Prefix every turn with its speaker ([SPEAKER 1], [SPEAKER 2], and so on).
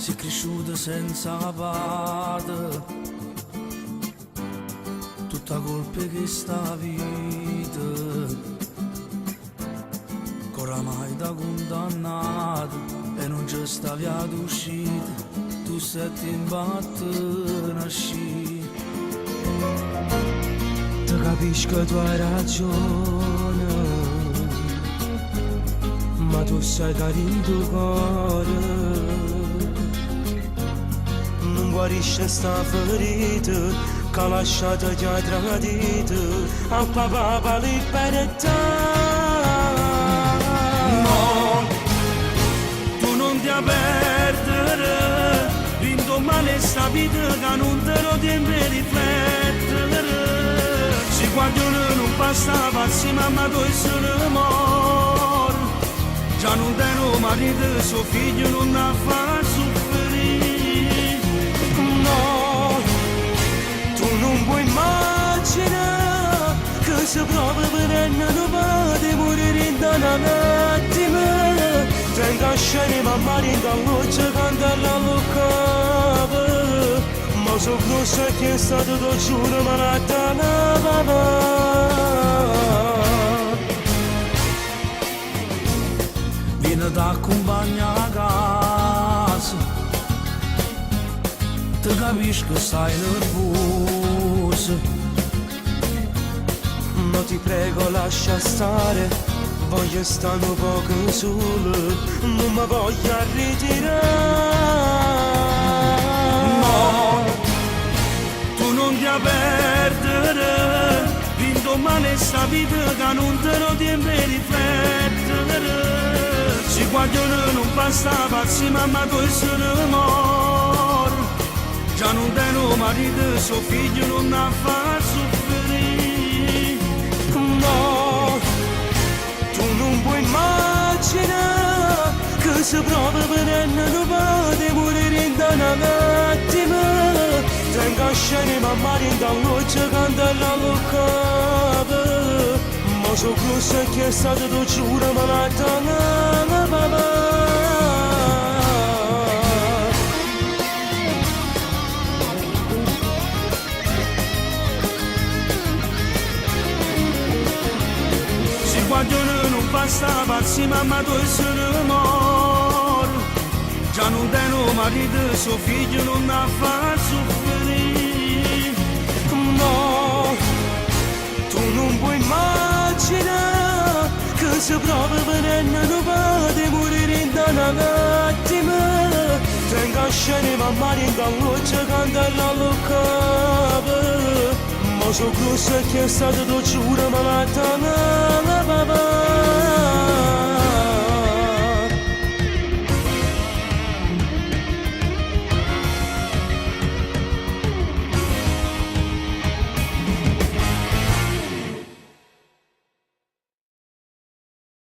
[SPEAKER 1] sei cresciuta senza padre, tutta colpa che sta vita, che oramai da condannato e non c'è stavi ad uscita, tu sei imbatte nasci. Ti capisco tu hai ragione, ma tu sai carino tuo cuore. Non guarisce sta ferita che ha lasciato già tradito a papà libertà. No, tu non ti perdere, l'indomani sta vita che non te lo devi riflettere. Se qualcuno non basta passi mamma tu essere morto, già non tengo marito, suo figlio non ha fatto soffrire. No, tu non puoi immaginare che se proprio per non vado morire in un attimo. Tengo a scena mamma in galluccia canta la lucava, ma so grossa che è stato lo giuro ma la tanava. Vieni da accompagna a casa, ti capisco stai nervoso, ma ti prego lascia stare, voglio stare un poco solo, non mi voglio ritirare. No, tu non ti perdere, l'indomani sta vita che non te lo devi riflettere. Se qualcuno non basta passi mamma tu essere morto, già non tengo marito, suo figlio non ha fatto soffrire. No, tu non puoi immaginare che se proprio per non vado morire in un attimo. Tengo a scena mamma in galluccia canta la lucava, ma so grossa che è stato lo giuro ma la tanava. Se qualcuno non basta passi mamma tu essere morto, già non tengo marito, suo figlio non ha fatto soffrire. No, tu non puoi immaginare che se proprio per non vado morire in un attimo. Tengo a scena mamma in galluccia canta la lucava, ma so grossa che è stato lo giuro ma la tanava.